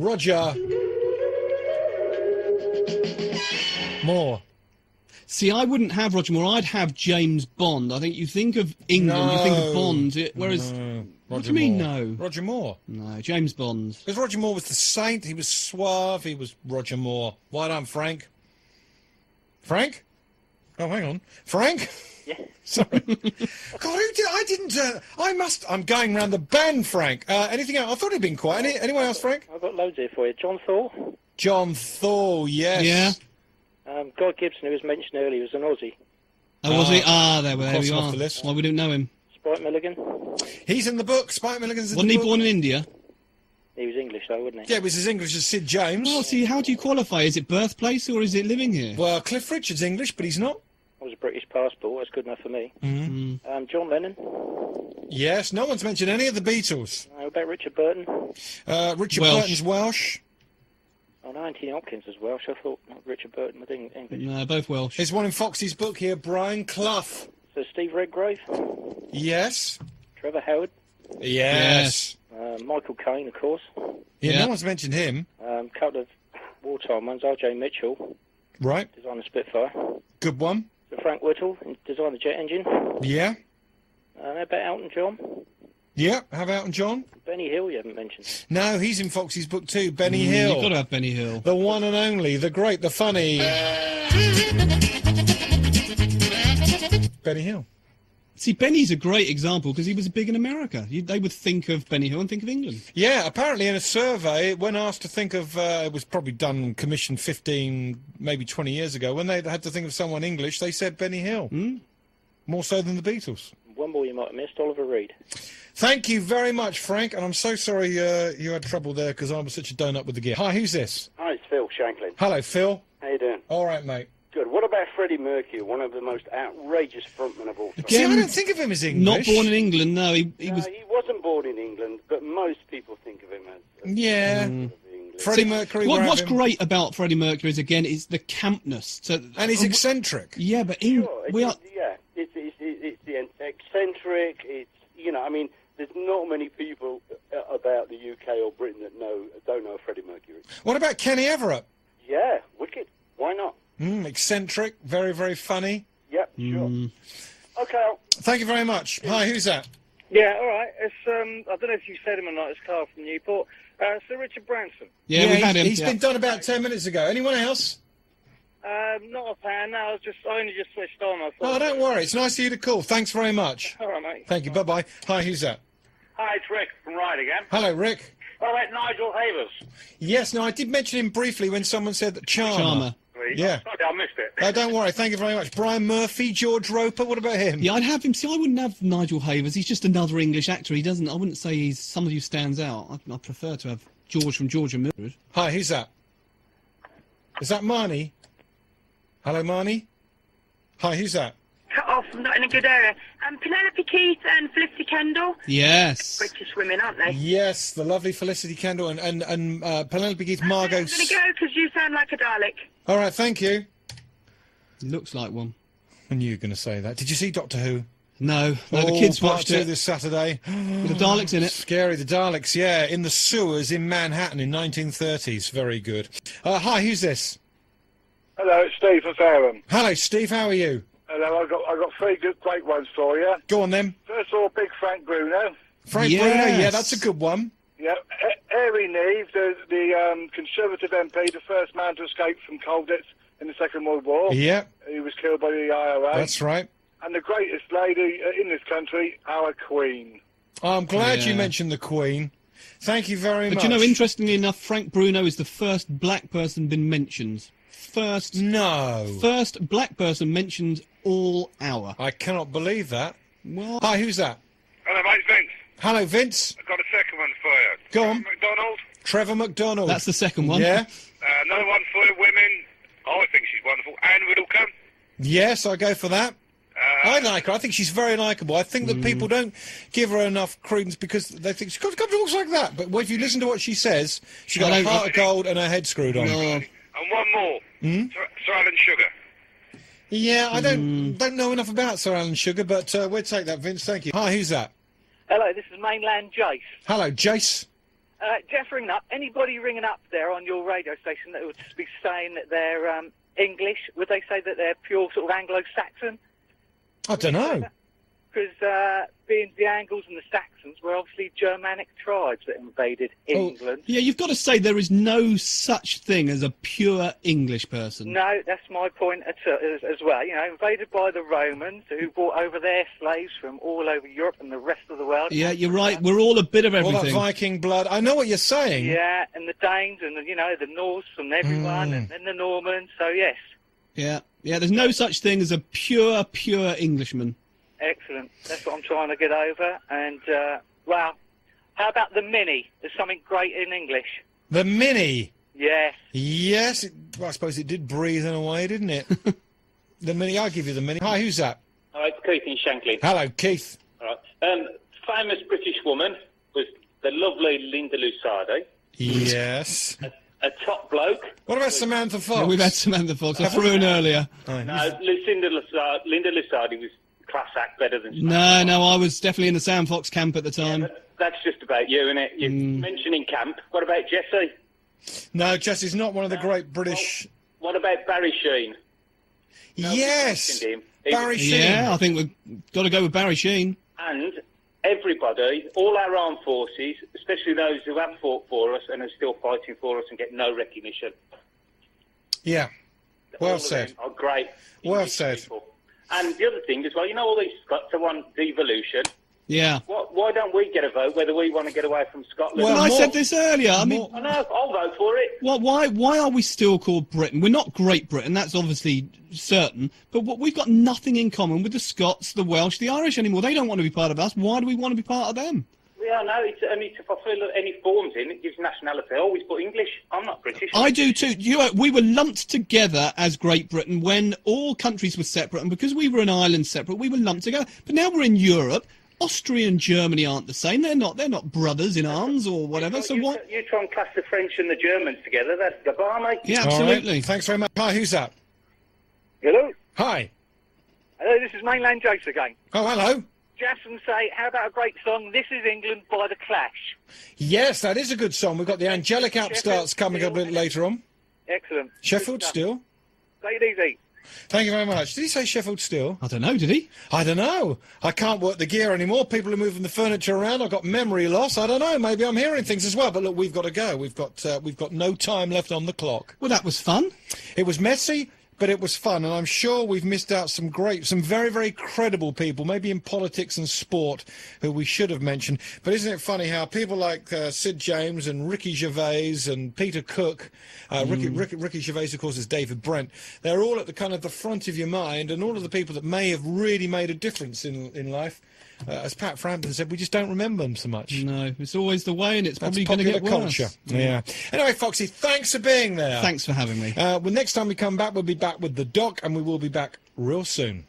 Roger Moore. See, I wouldn't have Roger Moore. I'd have James Bond. I think you think of England, you think of Bond, whereas... what do you mean, no? Roger Moore. No, James Bond. Because Roger Moore was the saint, he was suave, he was Roger Moore. Well done, Frank. Frank? Oh, hang on. Frank? Yeah. Sorry. God, who did... I didn't... I'm going round the bend, Frank. Anything else? I thought he'd been quiet. Anyone else, Frank? I've got loads here for you. John Thor. John Thor, yes. Yeah. Guy Gibson, who was mentioned earlier, was an Aussie. Oh, was he? There we Cross him are. off the list. Well, we didn't know him. Spike Milligan. He's in the book. Spike Milligan's in Wasn't the he book. born in India? He was English, though, wasn't he? Yeah, it was as English as Sid James. Well, see, how do you qualify? Is it birthplace or is it living here? Well, Cliff Richard's English, but he's not. That was a British passport. That's good enough for me. Mm-hmm. John Lennon. Yes, no one's mentioned any of the Beatles. What about Richard Burton? Richard Welsh. Burton's Welsh. Oh, no, Anthony Hopkins as Welsh. I thought Richard Burton was English. No, both Welsh. There's one in Foxy's book here, Brian Clough. So Steve Redgrave. Yes. Trevor Howard. Yes. Michael Caine, of course. Yeah, Yeah. no one's mentioned him. A couple of wartime ones. R.J. Mitchell, Right. designed the Spitfire. Good one. So Frank Whittle, designed the jet engine. Yeah. How about Elton John? Yeah. How about Elton John? Benny Hill, you haven't mentioned. No, he's in Foxy's book too. Benny Hill. You've got to have Benny Hill. The one and only, the great, the funny. Benny Hill. See, Benny's a great example because he was big in America. They would think of Benny Hill and think of England. Yeah, apparently in a survey, when asked to think of, it was probably done, commissioned 15, maybe 20 years ago, when they had to think of someone English, they said Benny Hill. More so than the Beatles. One more you might have missed, Oliver Reed. Thank you very much, Frank, and I'm so sorry you had trouble there because I was such a donut with the gear. Hi, who's this? Hi, it's Phil Shanklin. Hello, Phil. How you doing? All right, mate. Good. What about Freddie Mercury, one of the most outrageous frontmen of all time? See, I don't think of him as English. Not born in England, no. He was. He wasn't born in England, but most people think of him as... Yeah. Freddie Mercury. What's great about Freddie Mercury is, again, is the campness. So, and he's eccentric. Yeah, but Sure, we are. it's the eccentric, it's, you know, I mean, there's not many people about the UK or Britain that don't know Freddie Mercury. What about Kenny Everett? Yeah, wicked. Why not? Eccentric, very, very funny. Yep, sure. Okay. Thank you very much. Hi, who's that? Yeah, all right. It's I don't know if you said him or not. It's Carl from Newport. Sir Richard Branson. Yeah, we've had him. He's been done about 10 minutes ago. Anyone else? Not a fan. No, I only just switched on. I Oh, thought. don't worry. It's nice of you to call. Thanks very much. All right, mate. Thank you. Bye-bye. Hi, who's that? Hi, it's Rick from Ride again. Hello, Rick. All right, Nigel Havers. Yes, no, I did mention him briefly when someone said that Charmer. Yeah. Sorry, I missed it. Don't worry. Thank you very much. Brian Murphy, George Roper. What about him? Yeah, I'd have him. See, I wouldn't have Nigel Havers. He's just another English actor. I wouldn't say he's somebody who stands out. I prefer to have George from George and Mildred. Hi, who's that? Is that Marnie? Hello, Marnie? Hi, who's that? Cut off, not in a good area. Penelope Keith and Felicity Kendall. Yes. British women, aren't they? Yes, the lovely Felicity Kendall and Penelope Keith, Margot. I'm going to go because you sound like a Dalek. All right, thank you. Looks like one. I knew you were going to say that. Did you see Doctor Who? No, the kids part watched 2 it. this Saturday. With the Daleks in it. Scary, the Daleks, yeah, in the sewers in Manhattan in 1930s. Very good. Hi, who's this? Hello, it's Steve from Fareham. Hello, Steve. How are you? Hello, I got three great ones for you. Go on then. First of all, Big Frank Bruno. Frank Bruno, yeah, that's a good one. Yeah, Harry Neve, the Conservative MP, the first man to escape from Colditz in the Second World War. Yeah. He was killed by the IRA. That's right. And the greatest lady in this country, our Queen. Oh, I'm glad you mentioned the Queen. Thank you very much. But you know, interestingly enough, Frank Bruno is the first black person been mentioned. First black person mentioned all hour. I cannot believe that. Well, hi, who's that? Hello, mate, Vince. Hello, Vince. I've got a second one for you. Go on. McDonald. Trevor McDonald. That's the second one. Yeah. Another one for you, women. I think she's wonderful. Anne Riddlecombe. Yes, I go for that. I like her. I think she's very likeable. I think that people don't give her enough credence because they think she looks like that. But if you listen to what she says, she's got a heart of gold and her head screwed on. And one more. Sir Alan Sugar. Yeah, I don't know enough about Sir Alan Sugar, but we'll take that, Vince. Thank you. Hi, who's that? Hello, this is Mainland Jace. Hello, Jace. Jeff ringing up. Anybody ringing up there on your radio station that would be saying that they're English? Would they say that they're pure sort of Anglo-Saxon? I don't know. Because being the Angles and the Saxons were obviously Germanic tribes that invaded England. Yeah, you've got to say there is no such thing as a pure English person. No, that's my point as well. You know, invaded by the Romans, who brought over their slaves from all over Europe and the rest of the world. Yeah, you're right. We're all a bit of everything. All that Viking blood. I know what you're saying. Yeah, and the Danes and, the Norse and everyone, and then the Normans, so yes. Yeah, there's no such thing as a pure Englishman. Excellent. That's what I'm trying to get over. And, well, how about the Mini? There's something great in English. The Mini? Yes. Yes. Well, I suppose it did breathe in a way, didn't it? The Mini. I'll give you the Mini. Hi, who's that? Hi, it's Keith in Shankly. Hello, Keith. All right. Famous British woman was the lovely Linda Lusardi. Yes. A top bloke. What about Samantha Fox? Yeah, we've had Samantha Fox. I threw in earlier. No, Linda Lusardi was class act better than No, I was definitely in the Sam Fox camp at the time. Yeah, that's just about you, isn't it? You're mentioning camp. What about Jesse? No, Jesse's not one of the great British... Well, what about Barry Sheen? Yes! Barry Sheen. Yeah, I think we've got to go with Barry Sheen. And everybody, all our armed forces, especially those who have fought for us and are still fighting for us and get no recognition. Yeah. Well said. Are great. Well said. People. And the other thing as well, all these Scots are on devolution. Yeah. Why don't we get a vote whether we want to get away from Scotland? Well, I said this earlier. I mean, I know, I'll vote for it. Why are we still called Britain? We're not Great Britain, that's obviously certain. But we've got nothing in common with the Scots, the Welsh, the Irish anymore. They don't want to be part of us. Why do we want to be part of them? Yeah, no, if I fill any forms in, it gives nationality. I always put English. I'm not British. I do too. We were lumped together as Great Britain when all countries were separate, and because we were an island separate, we were lumped together. But now we're in Europe. Austria and Germany aren't the same. They're not brothers in arms or whatever. So what? You try and class the French and the Germans together. That's gabar, mate. Yeah, absolutely. Right. Thanks very much. Hi, who's that? Hello? Hi. Hello, this is Mainland Jace again. Oh, hello. Jason say, how about a great song, This Is England by The Clash? Yes, that is a good song. We've got the Angelic Upstarts coming up a bit later on. Excellent. Sheffield Steel. Take it easy. Thank you very much. Did he say Sheffield Steel? I don't know, did he? I don't know. I can't work the gear anymore. People are moving the furniture around. I've got memory loss. I don't know. Maybe I'm hearing things as well. But look, we've got to go. We've got no time left on the clock. Well, that was fun. It was messy, but it was fun, and I'm sure we've missed out some very, very credible people, maybe in politics and sport, who we should have mentioned. But isn't it funny how people like Sid James and Ricky Gervais and Peter Cook, Ricky Gervais, of course, is David Brent, they're all at the kind of the front of your mind, and all of the people that may have really made a difference in life, as Pat Frampton said, we just don't remember them so much. No, it's always the way, and it's probably going to get worse. Culture. Yeah. Anyway, Foxy, thanks for being there. Thanks for having me. Well, next time we come back, we'll be back with the doc, and we will be back real soon.